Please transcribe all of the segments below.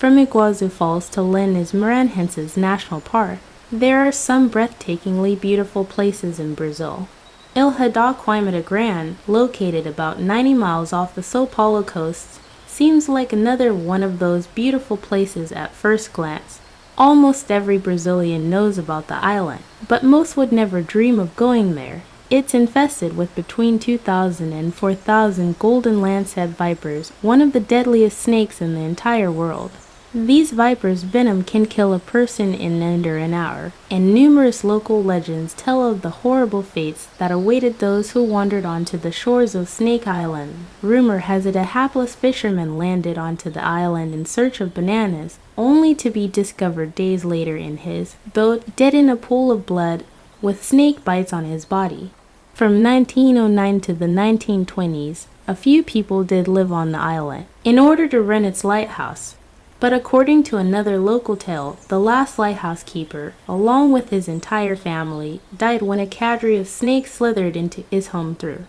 From Iguazu Falls to Linha's Maranhenses National Park, there are some breathtakingly beautiful places in Brazil. Ilha da Queimada Grande, located about 90 miles off the São Paulo coast, seems like another one of those beautiful places at first glance. Almost every Brazilian knows about the island, but most would never dream of going there. It's infested with between 2,000 and 4,000 golden lancehead vipers, one of the deadliest snakes in the entire world. These vipers' venom can kill a person in under an hour, and numerous local legends tell of the horrible fates that awaited those who wandered onto the shores of Snake Island. Rumor has it a hapless fisherman landed onto the island in search of bananas, only to be discovered days later in his boat, dead in a pool of blood, with snake bites on his body. From 1909 to the 1920s, a few people did live on the island, in order to rent its lighthouse. But according to another local tale, the last lighthouse keeper, along with his entire family, died when a cadre of snakes slithered into his home through.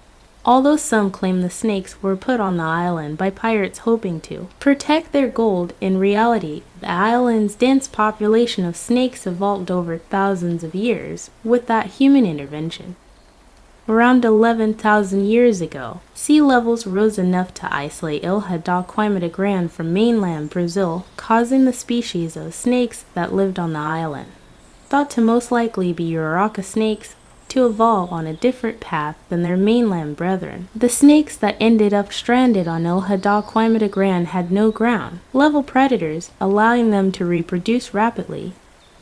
Although some claim the snakes were put on the island by pirates hoping to protect their gold, in reality, the island's dense population of snakes evolved over thousands of years without human intervention. Around 11,000 years ago, sea levels rose enough to isolate Ilha da Queimada Grande from mainland Brazil, causing the species of snakes that lived on the island, thought to most likely be Uraraka snakes, to evolve on a different path than their mainland brethren. The snakes that ended up stranded on Ilha da Queimada Grande had no ground-level predators, allowing them to reproduce rapidly.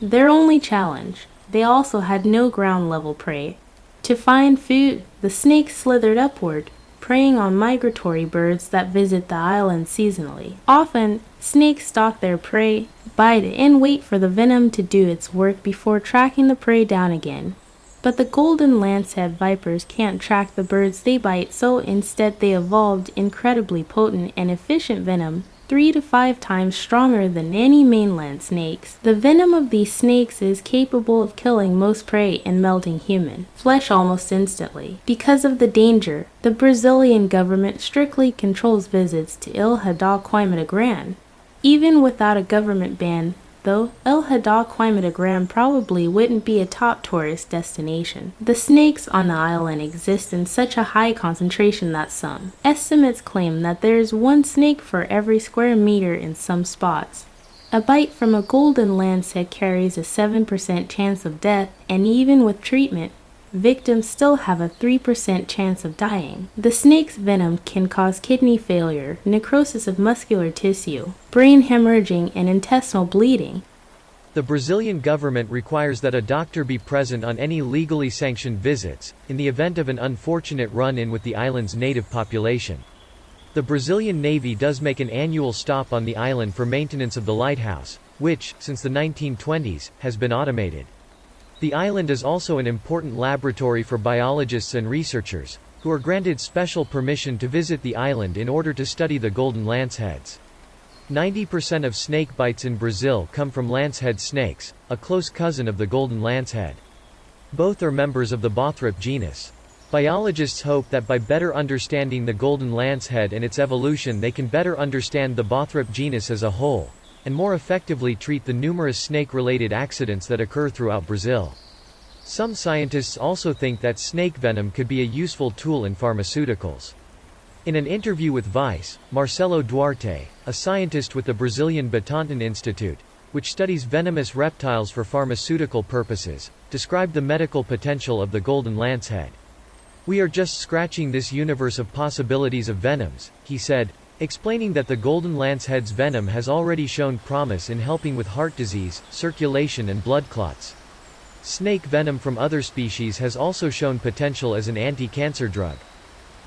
Their only challenge, they also had no ground-level prey. To find food, the snakes slithered upward, preying on migratory birds that visit the island seasonally. Often, snakes stalk their prey, bite and wait for the venom to do its work before tracking the prey down again. But the golden lancehead vipers can't track the birds they bite, so instead they evolved incredibly potent and efficient venom, 3 to 5 times stronger than any mainland snakes. The venom of these snakes is capable of killing most prey and melting human flesh almost instantly. Because of the danger, the Brazilian government strictly controls visits to Ilha da Queimada Grande. Even without a government ban, though, Ilha da Queimada Grande probably wouldn't be a top tourist destination. The snakes on the island exist in such a high concentration that some estimates claim that there is 1 snake for every square meter in some spots. A bite from a golden lancehead carries a 7% chance of death, and even with treatment, victims still have a 3% chance of dying. The snake's venom can cause kidney failure, necrosis of muscular tissue, brain hemorrhaging, and intestinal bleeding. The Brazilian government requires that a doctor be present on any legally sanctioned visits, in the event of an unfortunate run-in with the island's native population. The Brazilian Navy does make an annual stop on the island for maintenance of the lighthouse, which, since the 1920s, has been automated. The island is also an important laboratory for biologists and researchers, who are granted special permission to visit the island in order to study the golden lanceheads. 90% of snake bites in Brazil come from lancehead snakes, a close cousin of the golden lancehead. Both are members of the Bothrop genus. Biologists hope that by better understanding the golden lancehead and its evolution they can better understand the Bothrop genus as a whole, and more effectively treat the numerous snake-related accidents that occur throughout Brazil. Some scientists also think that snake venom could be a useful tool in pharmaceuticals. In an interview with Vice, Marcelo Duarte, a scientist with the Brazilian Butantan Institute, which studies venomous reptiles for pharmaceutical purposes, described the medical potential of the golden lancehead. "We are just scratching this universe of possibilities of venoms," he said, explaining that the golden lancehead's venom has already shown promise in helping with heart disease, circulation and blood clots. Snake venom from other species has also shown potential as an anti-cancer drug.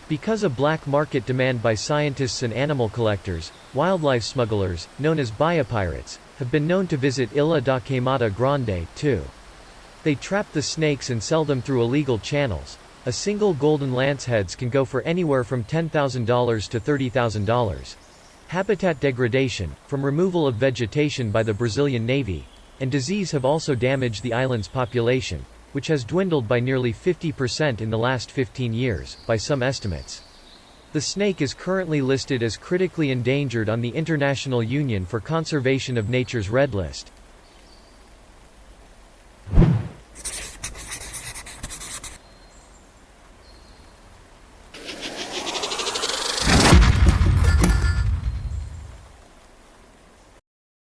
Because of black market demand by scientists and animal collectors, wildlife smugglers, known as biopirates, have been known to visit Ilha da Queimada Grande, too. They trap the snakes and sell them through illegal channels. A single golden lanceheads can go for anywhere from $10,000 to $30,000. Habitat degradation, from removal of vegetation by the Brazilian Navy, and disease have also damaged the island's population, which has dwindled by nearly 50% in the last 15 years, by some estimates. The snake is currently listed as critically endangered on the International Union for Conservation of Nature's Red List.